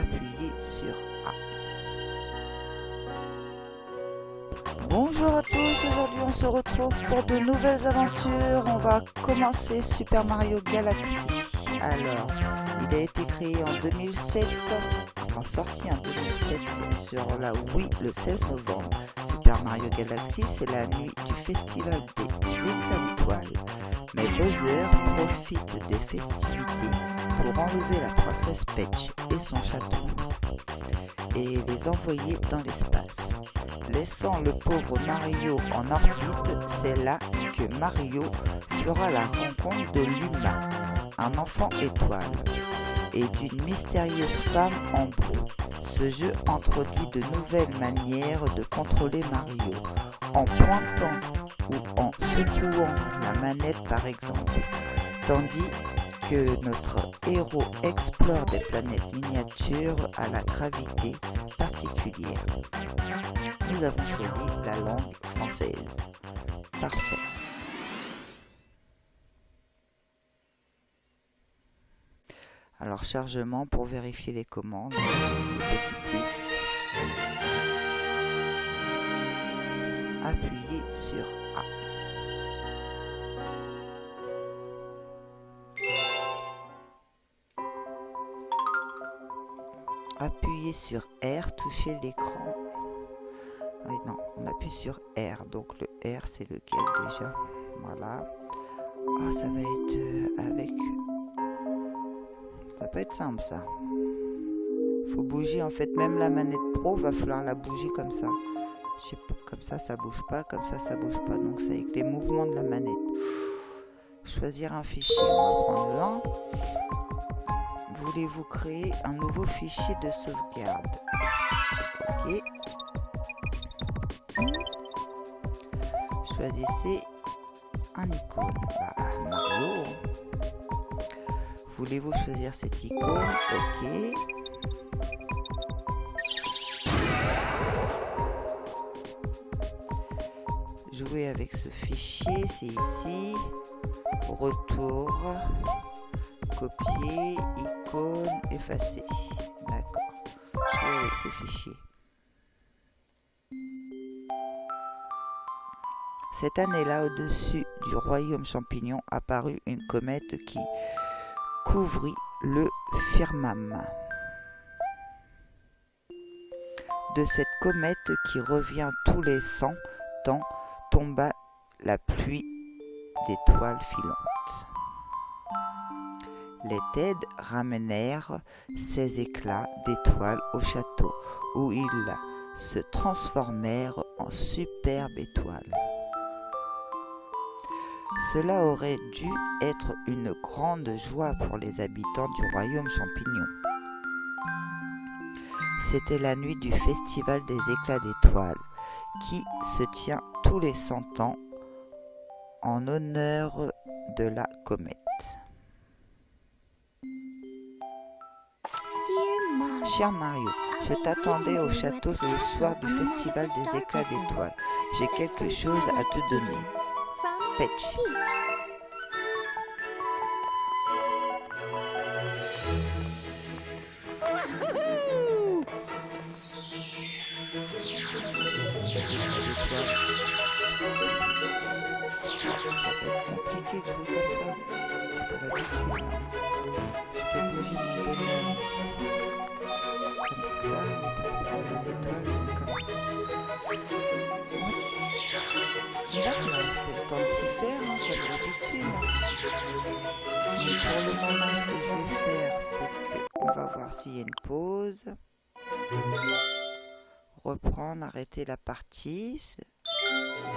appuyez sur A. Bonjour à tous, aujourd'hui on se retrouve pour de nouvelles aventures. On va commencer Super Mario Galaxy. Alors, il a été créé en 2007, enfin sorti en 2007 sur la Wii le 16 novembre. Super Mario Galaxy, c'est la nuit du festival des éclats d'étoiles. Mais Bowser profite des festivités pour enlever la princesse Peach et son château et les envoyer dans l'espace. Laissant le pauvre Mario en orbite, c'est là que Mario fera la rencontre de Luma, un enfant étoile, et d'une mystérieuse femme en bleu. Ce jeu introduit de nouvelles manières de contrôler Mario, en pointant ou en secouant la manette par exemple, tandis que notre héros explore des planètes miniatures à la gravité particulière. Nous avons choisi la langue française. Parfait. Alors chargement pour vérifier les commandes, le petit plus. Appuyez sur A. Appuyez sur R, touchez l'écran. Oui, non, on appuie sur R, donc le R c'est lequel déjà? Voilà. Ah, ça va être avec... Ça peut être simple ça. Faut bouger en fait, même la manette pro, va falloir la bouger comme ça. Je sais pas, comme ça bouge pas, comme ça bouge pas. Donc c'est avec les mouvements de la manette. Choisir un fichier, on va prendre l'un. Voulez-vous créer un nouveau fichier de sauvegarde? Ok. Choisissez un icône. Bah, Mario. Voulez-vous choisir cette icône? Ok. Jouer avec ce fichier, c'est ici. Retour. Copier, icône, effacer. D'accord. Jouer avec ce fichier. Cette année-là, au-dessus du royaume champignon, apparut une comète qui couvrit le firmament. De cette comète qui revient tous les 100 ans, tomba la pluie d'étoiles filantes. Les Ted ramenèrent ces éclats d'étoiles au château, où ils se transformèrent en superbes étoiles. Cela aurait dû être une grande joie pour les habitants du royaume champignon. C'était la nuit du festival des éclats d'étoiles, qui se tient tous les 100 ans en honneur de la comète. Cher Mario, je t'attendais au château le soir du festival des éclats d'étoiles. J'ai quelque chose à te donner. Peach. Ça va être compliqué de jouer comme ça. J'ai pas l'habitude. Je peux bouger mon bonhomme comme ça. Les étoiles sont comme ça. Là, c'est le temps de s'y faire, comme d'habitude. Mais pour le moment, ce que je vais faire, c'est qu'on va voir s'il y a une pause. Reprendre, arrêter la partie.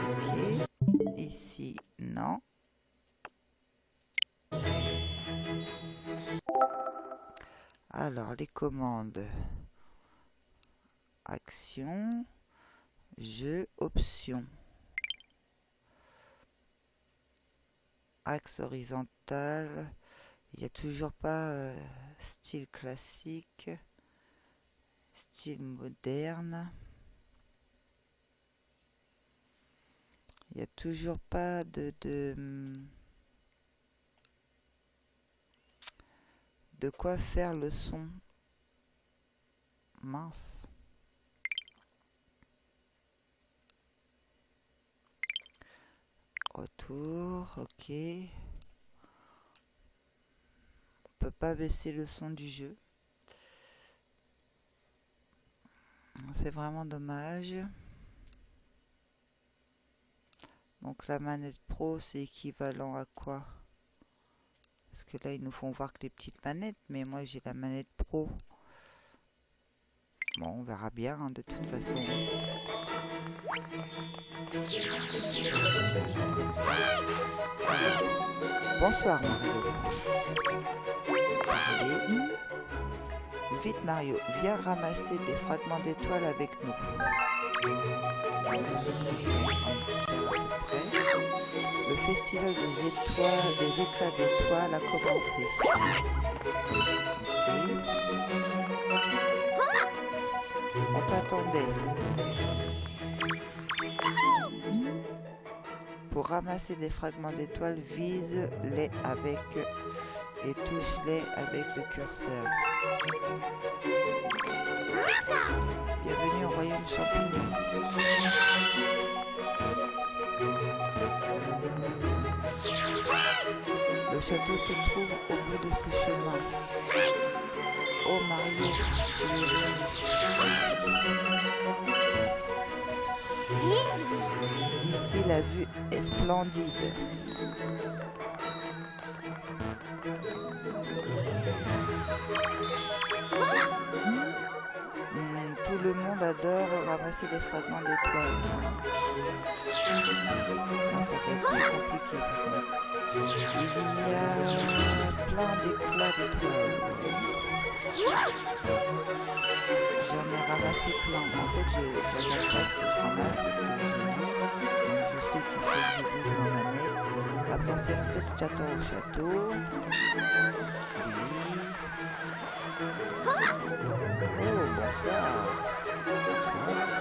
Ok. Ici, non. Alors, les commandes. Action. Jeu, option. Axe horizontal. Il n'y a toujours pas style classique. Style moderne. Il n'y a toujours pas de quoi faire le son. mince. Retour, ok. On peut pas baisser le son du jeu. C'est vraiment dommage. Donc la manette Pro, c'est équivalent à quoi? Parce que là, ils nous font voir que les petites manettes, mais moi, j'ai la manette Pro. Bon, on verra bien, hein, de toute façon. Comme ça. Alors, bonsoir, Mario. Allez. Vite, Mario, viens ramasser des fragments d'étoiles avec nous. Le festival des étoiles, des éclats d'étoiles a commencé. Okay. On t'attendait. Pour ramasser des fragments d'étoiles, vise-les avec et touche-les avec le curseur. Bienvenue au royaume champignon. Le château se trouve au bout de ce chemin. Oh Mario, d'ici la vue est splendide. Tout le monde adore ramasser des fragments d'étoiles. Ça va être plus compliqué. Il y a plein d'éclats d'étoiles. J'en ai ramassé plein. En fait, je ne sais pas ce que je ramasse parce que je sais qu'il faut que je bouge ma manette. La princesse Peach t'attend au château. Oui. Oh, bonsoir. Bonsoir.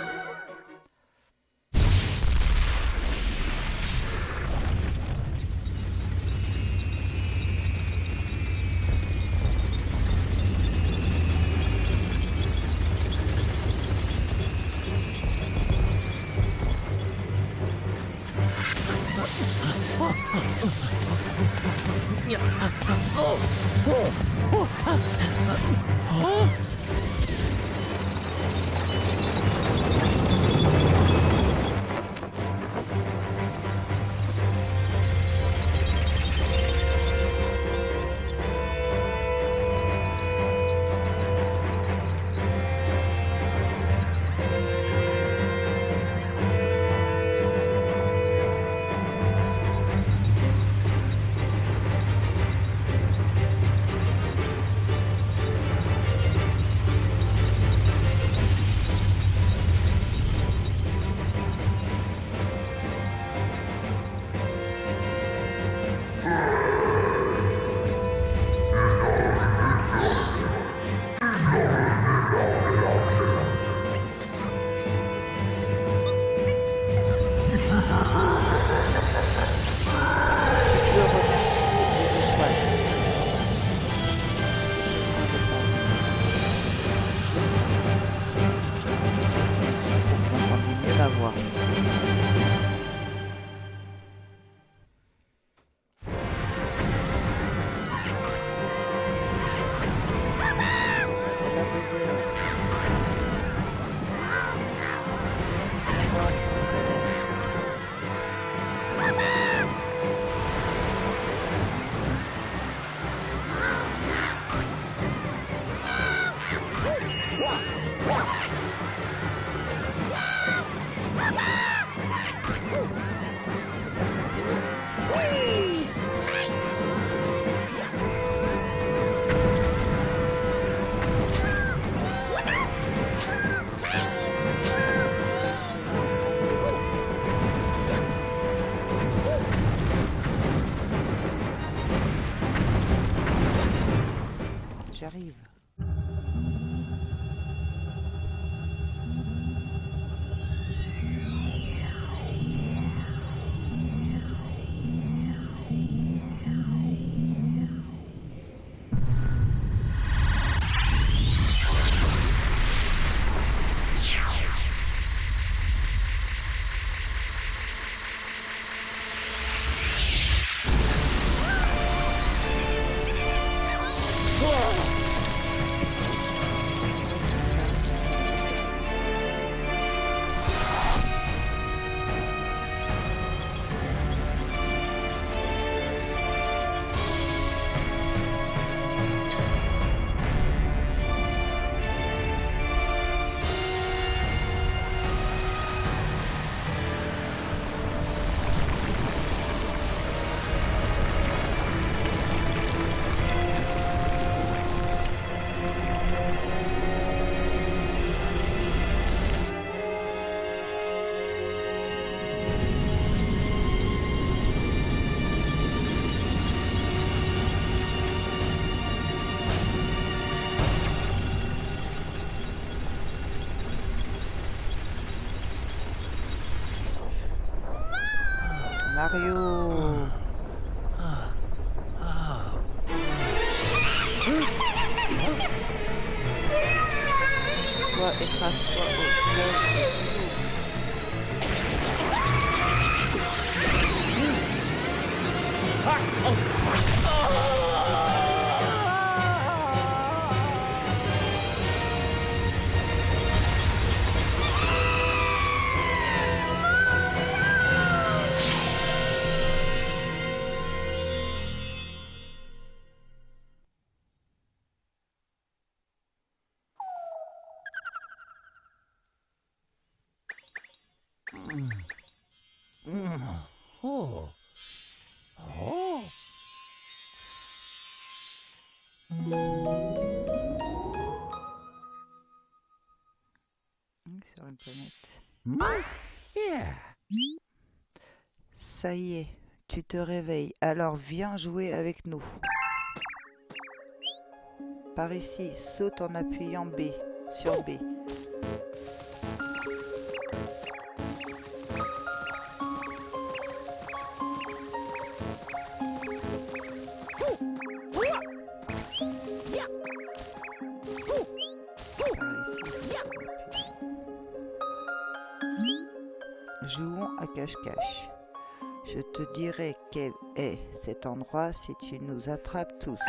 J'arrive. Mario. Toi, écrase-toi au sol et souffle. Sur une planète. Ça y est, tu te réveilles. Alors viens jouer avec nous. Par ici, saute en appuyant B sur B. Jouons à cache-cache. Je te dirai quel est cet endroit si tu nous attrapes tous.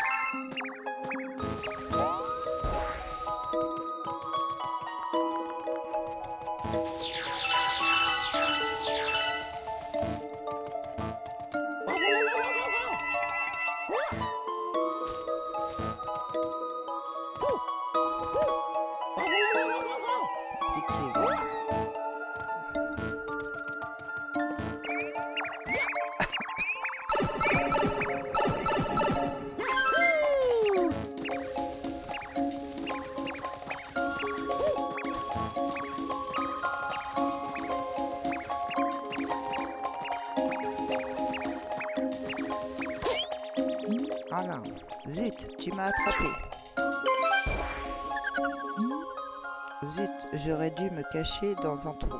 Ah non, zut, tu m'as attrapé. Zut, j'aurais dû me cacher dans un trou.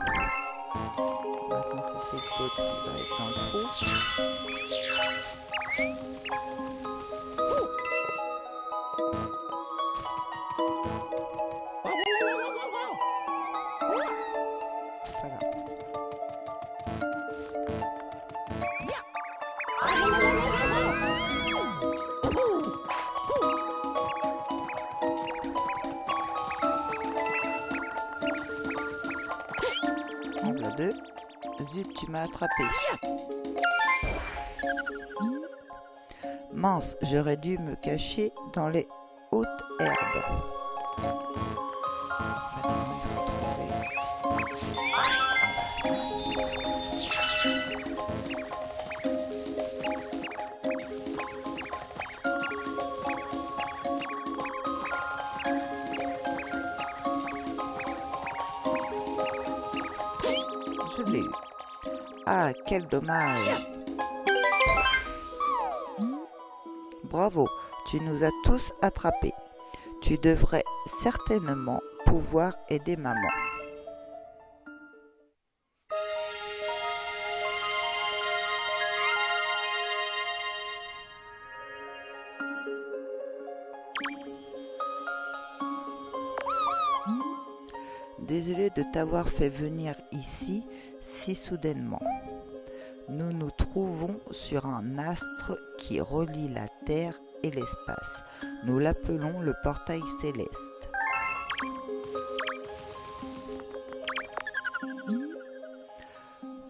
Maintenant tu sais l'autre qui va être dans le trou. Deux. Zut, tu m'as attrapé. Mince, j'aurais dû me cacher dans les hautes herbes. Je l'ai eu. Ah, quel dommage. Bravo, tu nous as tous attrapés. Tu devrais certainement pouvoir aider maman. Désolé de t'avoir fait venir ici si soudainement. Nous nous trouvons sur un astre qui relie la Terre et l'espace. Nous l'appelons le portail céleste.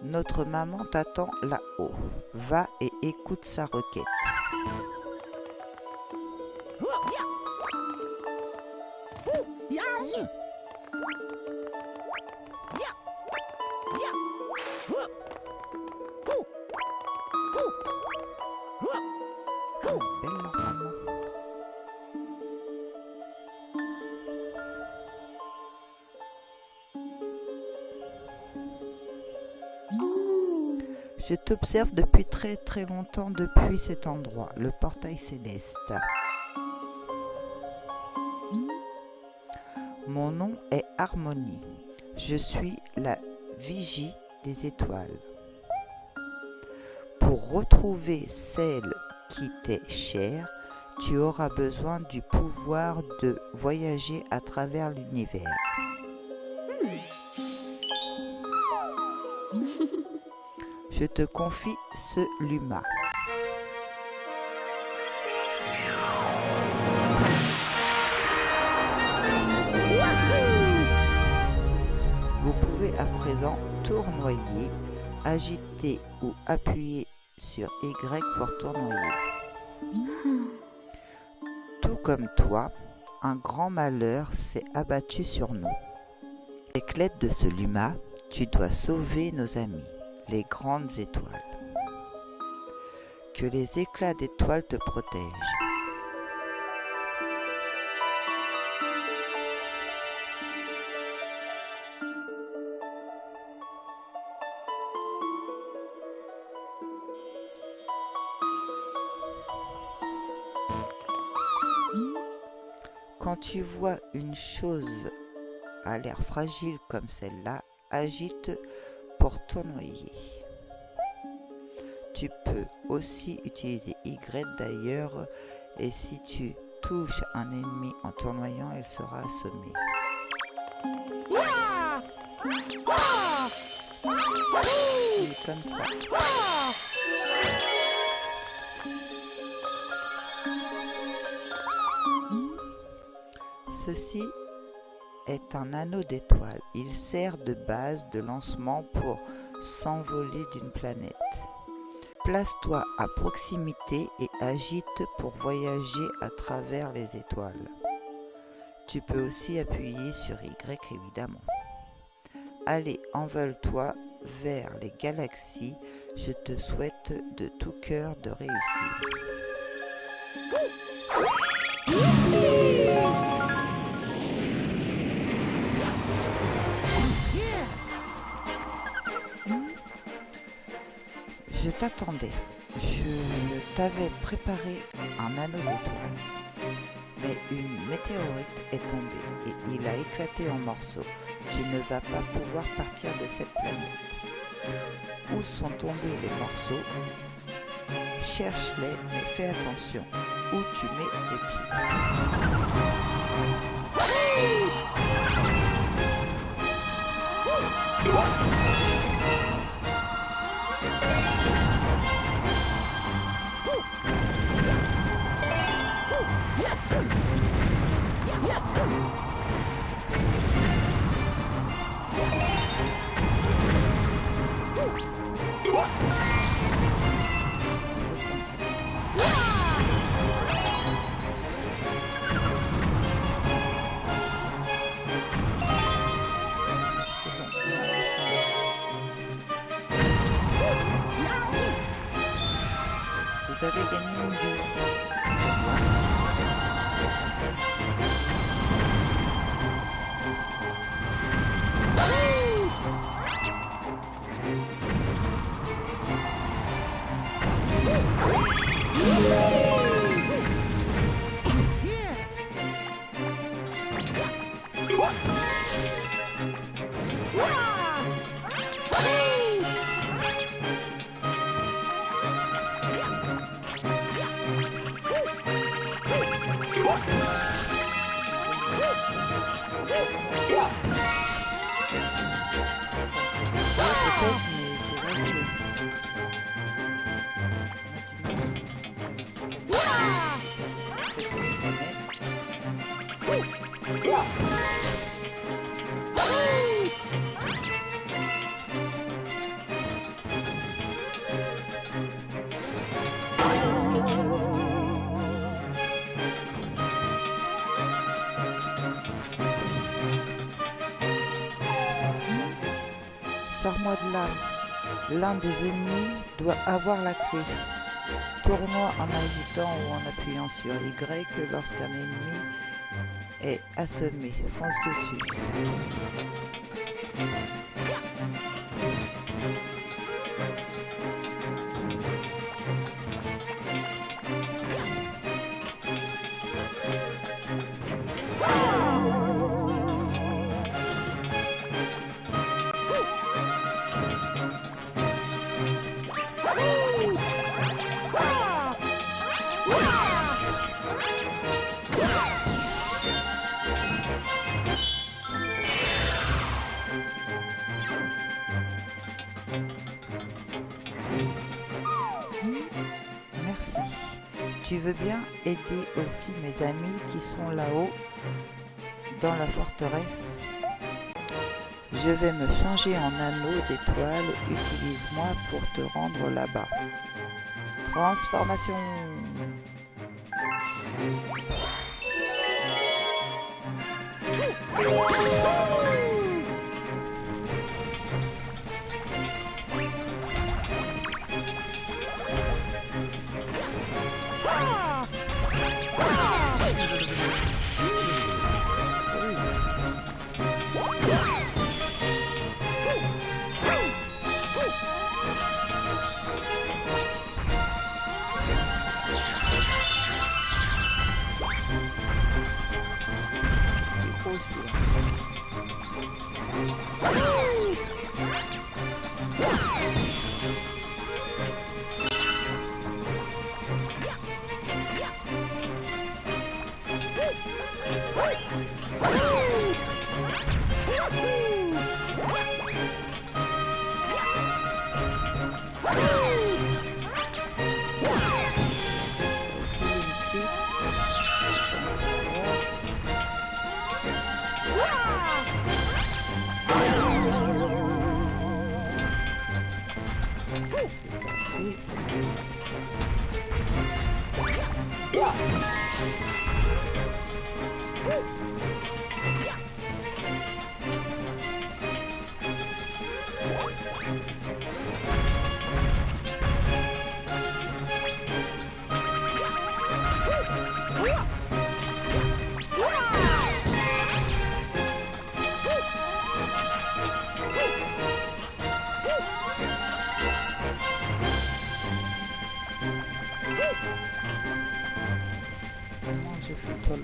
Notre maman t'attend là-haut. Va et écoute sa requête. Je t'observe depuis très longtemps depuis cet endroit, le portail céleste. Mon nom est Harmonie. Je suis la vigie des étoiles. retrouver celle qui t'est chère, tu auras besoin du pouvoir de voyager à travers l'univers. Je te confie ce Luma. Vous pouvez à présent tournoyer, agiter ou appuyer sur Y pour tournoyer. Tout comme toi, un grand malheur s'est abattu sur nous. Avec l'aide de ce Luma, tu dois sauver nos amis, les grandes étoiles. Que les éclats d'étoiles te protègent. Quand tu vois une chose à l'air fragile comme celle-là, agite pour tournoyer. Tu peux aussi utiliser Y d'ailleurs, et si tu touches un ennemi en tournoyant, elle sera assommée. Et comme ça. Ceci est un anneau d'étoiles. Il sert de base de lancement pour s'envoler d'une planète. Place-toi à proximité et agite pour voyager à travers les étoiles. Tu peux aussi appuyer sur Y évidemment. Allez, envole-toi vers les galaxies. Je te souhaite de tout cœur de réussir. Je t'attendais. Je t'avais préparé un anneau d'étoiles. Mais une météorite est tombée et il a éclaté en morceaux. Tu ne vas pas pouvoir partir de cette planète. Où sont tombés les morceaux? Cherche-les, mais fais attention. Où tu mets les pieds. Vous avez gagné une vie. Sors-moi de là. L'un des ennemis doit avoir la clé. Tourne-moi en agitant ou en appuyant sur Y lorsqu'un ennemi est assommé. Fonce dessus. veux bien aider aussi mes amis qui sont là-haut dans la forteresse. Je vais me changer en anneau d'étoile. Utilise-moi pour te rendre là-bas. Transformation. Je fais toi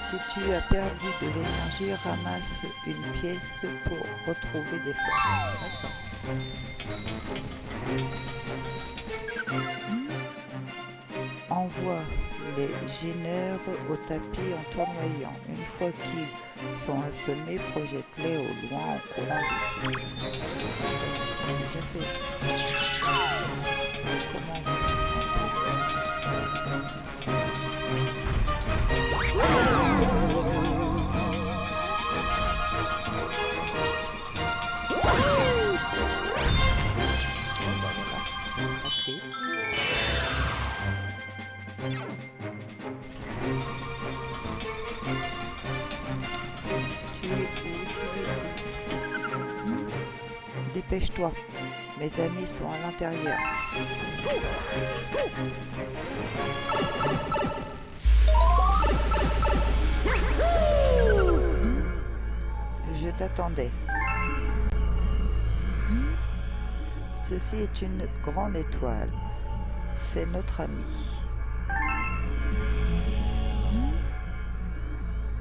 Si tu as perdu de l'énergie, ramasse une pièce pour retrouver des forces. Envoie les gêneurs au tapis en tournoyant. Une fois qu'ils sont assommés, projette-les au loin en courant dessus. Déjà fait. Comment Dépêche-toi, mes amis sont à l'intérieur. Je t'attendais. Ceci est une grande étoile. C'est notre ami.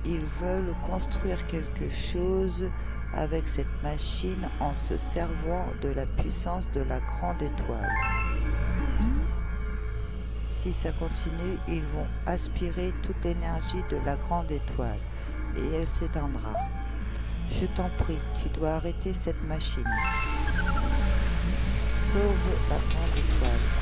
Ils veulent construire quelque chose avec cette machine en se servant de la puissance de la grande étoile. Si ça continue, ils vont aspirer toute l'énergie de la grande étoile et elle s'éteindra. Je t'en prie, tu dois arrêter cette machine. Sauve la grande étoile.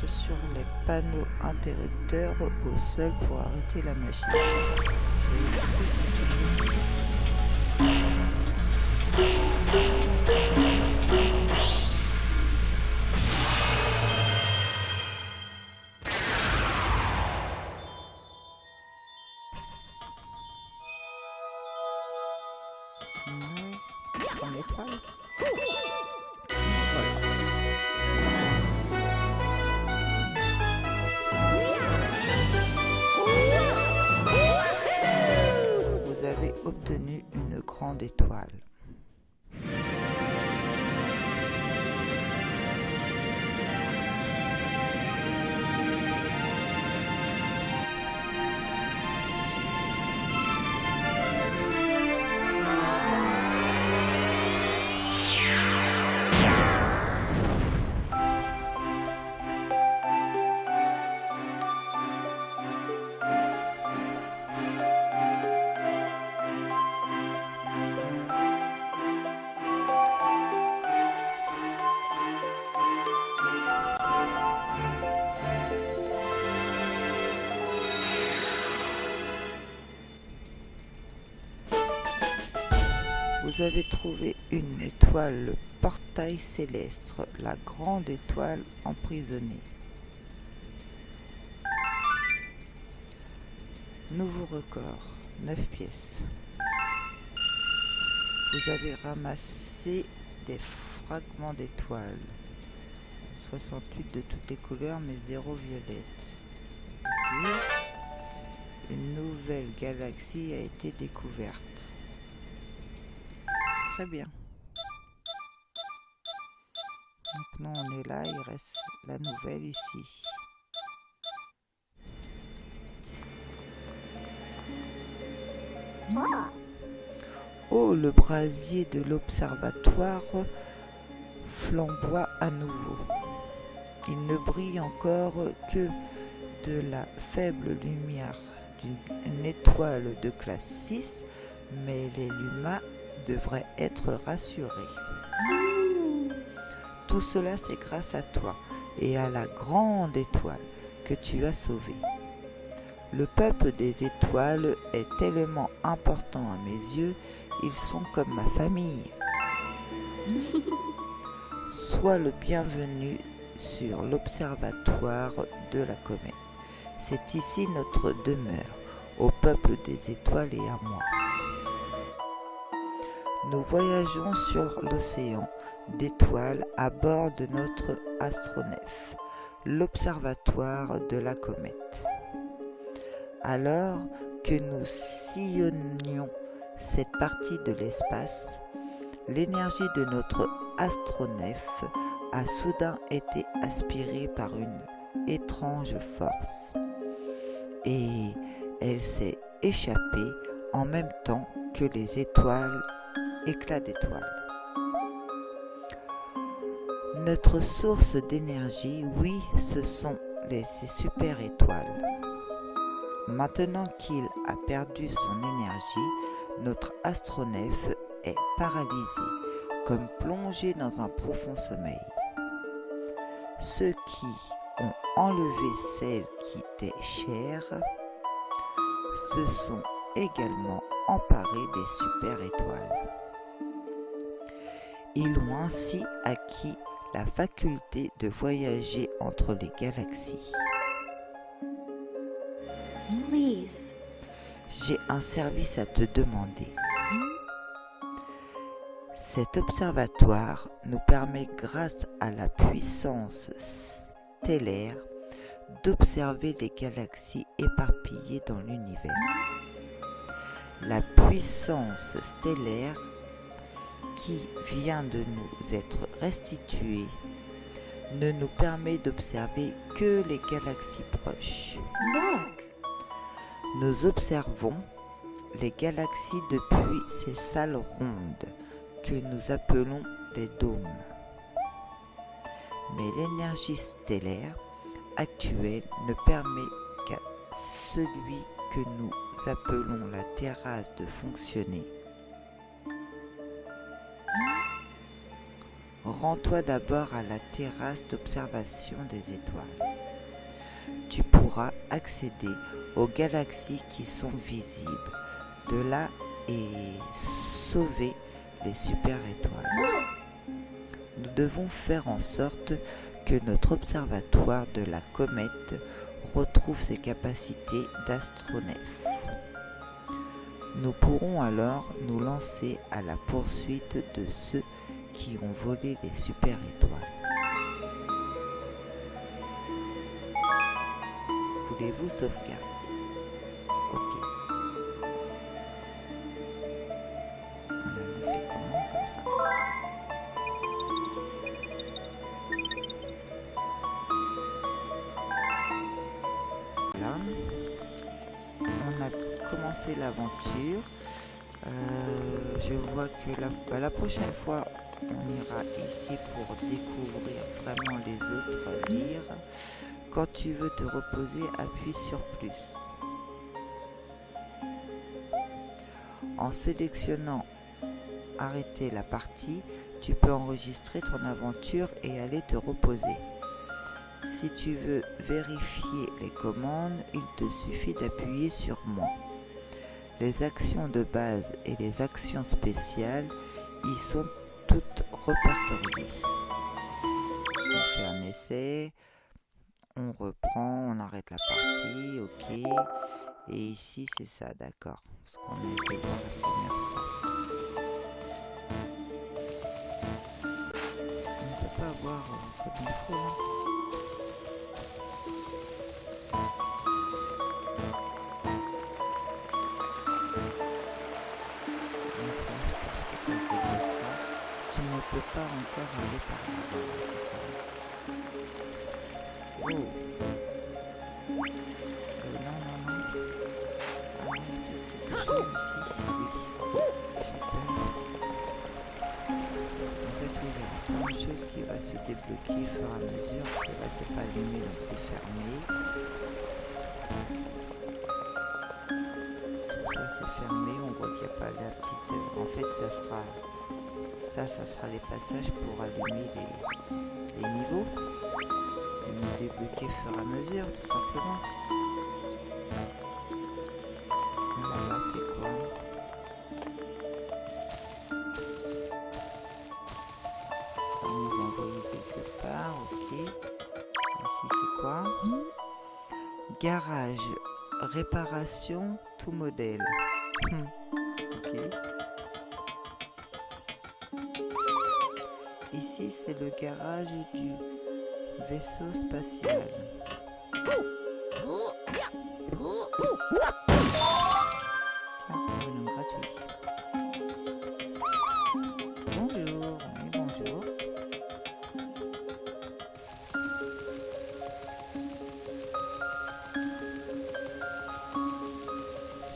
marche sur les panneaux interrupteurs au sol pour arrêter la machine. En étoile. Vous avez obtenu une grande étoile. Vous avez trouvé une étoile, le portail céleste, la grande étoile emprisonnée. Nouveau record, 9 pièces. Vous avez ramassé des fragments d'étoiles. 68 de toutes les couleurs, mais 0 violette. Okay. Une nouvelle galaxie a été découverte. Très bien. Donc nous on est là, il reste la nouvelle ici. Oh, le brasier de l'observatoire flamboie à nouveau. Il ne brille encore que de la faible lumière d'une étoile de classe 6, mais les Luma devraient être rassurés. Tout cela, c'est grâce à toi et à la grande étoile que tu as sauvée. Le peuple des étoiles est tellement important à mes yeux, ils sont comme ma famille. Sois le bienvenu sur l'observatoire de la comète. C'est ici notre demeure, au peuple des étoiles et à moi. Nous voyageons sur l'océan d'étoiles à bord de notre astronef, l'observatoire de la comète. Alors que nous sillonnions cette partie de l'espace, l'énergie de notre astronef a soudain été aspirée par une étrange force et elle s'est échappée en même temps que les étoiles, éclats d'étoiles. Notre source d'énergie, oui, ce sont ces super étoiles. Maintenant qu'il a perdu son énergie, notre astronef est paralysé, comme plongé dans un profond sommeil. Ceux qui ont enlevé celle qui était chère se sont également emparés des super étoiles. Ils ont ainsi acquis la faculté de voyager entre les galaxies. Please. J'ai un service à te demander. Cet observatoire nous permet, grâce à la puissance stellaire, d'observer les galaxies éparpillées dans l'univers. La puissance stellaire qui vient de nous être restituée ne nous permet d'observer que les galaxies proches. Look. Nous observons les galaxies depuis ces salles rondes que nous appelons des dômes. Mais l'énergie stellaire actuelle ne permet qu'à celui que nous appelons la terrasse de fonctionner. Rends-toi d'abord à la terrasse d'observation des étoiles. tu pourras accéder aux galaxies qui sont visibles. De là et sauver les super étoiles. Nous devons faire en sorte que notre observatoire de la comète retrouve ses capacités d'astronef. Nous pourrons alors nous lancer à la poursuite de ceux qui ont volé les super étoiles. Voulez-vous sauvegarder? Ok. On fait comment comme ça? Là, on a commencé l'aventure. Je vois que la prochaine fois, on ira ici pour découvrir vraiment les autres livres. Quand tu veux te reposer, appuie sur plus. En sélectionnant arrêter la partie, tu peux enregistrer ton aventure et aller te reposer. Si tu veux vérifier les commandes, il te suffit d'appuyer sur moi. Les actions de base et les actions spéciales y sont toutes répertoriées. On fait un essai, on reprend, on arrête la partie, ok. Et ici c'est ça, d'accord. Ce qu'on a été voir la première fois. On ne peut pas voir comme il faut. Hein. Tu ne peux pas encore aller par là. Oh. Non. Ah, il y a quelque chose ici. Oui. En fait, oui, il y a plein de choses qui vont se débloquer au fur et à mesure. Parce que là, c'est pas allumé, donc c'est fermé. Tout ça, c'est fermé. On voit qu'il n'y a pas la petite... En fait, ça sera les passages pour allumer les niveaux et nous débloquer au fur et à mesure, tout simplement. Voilà, c'est quoi? Ça va nous envoyer quelque part, ok. Ici, c'est quoi? Garage, réparation, tout modèle. Ok. Ici, c'est le garage du vaisseau spatial. Tiens, gratuit. Bonjour, oui, bonjour. Je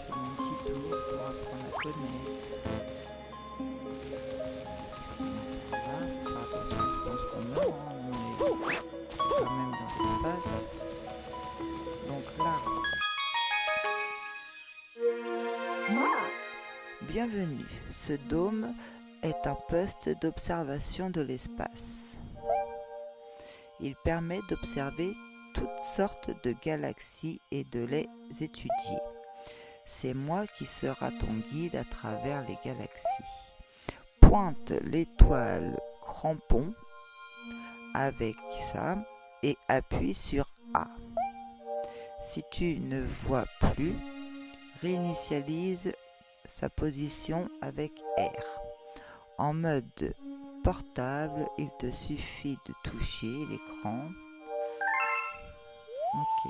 fais mon petit tour pour apprendre à connaître. Bienvenue, ce dôme est un poste d'observation de l'espace. Il permet d'observer toutes sortes de galaxies et de les étudier. C'est moi qui sera ton guide à travers les galaxies. Pointe l'étoile crampon avec ça et appuie sur A. Si tu ne vois plus, réinitialise sa position avec R. En mode portable, il te suffit de toucher l'écran. Ok.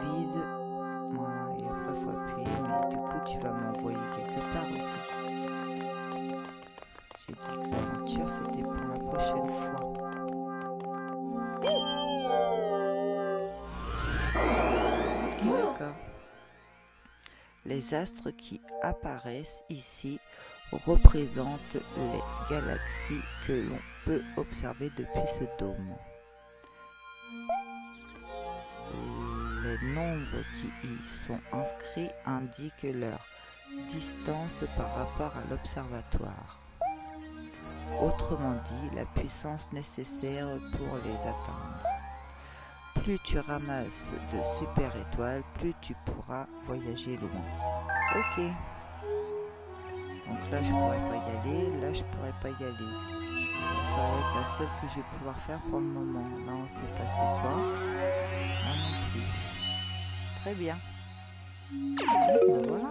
Vise. Voilà, et après il faut appuyer, mais du coup tu vas m'envoyer quelque part aussi. J'ai dit que l'aventure c'était pour la prochaine fois. D'accord. Les astres qui apparaissent ici représentent les galaxies que l'on peut observer depuis ce dôme. Les nombres qui y sont inscrits indiquent leur distance par rapport à l'observatoire. autrement dit la puissance nécessaire pour les atteindre. Plus tu ramasses de super étoiles, plus tu pourras voyager loin. Ok. Donc là je pourrais pas y aller, là je pourrais pas y aller. Ça va être la seule que je vais pouvoir faire pour le moment. Là on sait pas c'est quoi. Là non plus. Très bien. Ben voilà.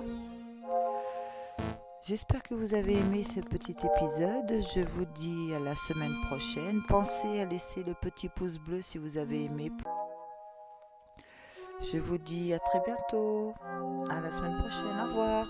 J'espère que vous avez aimé ce petit épisode. Je vous dis à la semaine prochaine. Pensez à laisser le petit pouce bleu si vous avez aimé. Je vous dis à très bientôt. À la semaine prochaine. Au revoir.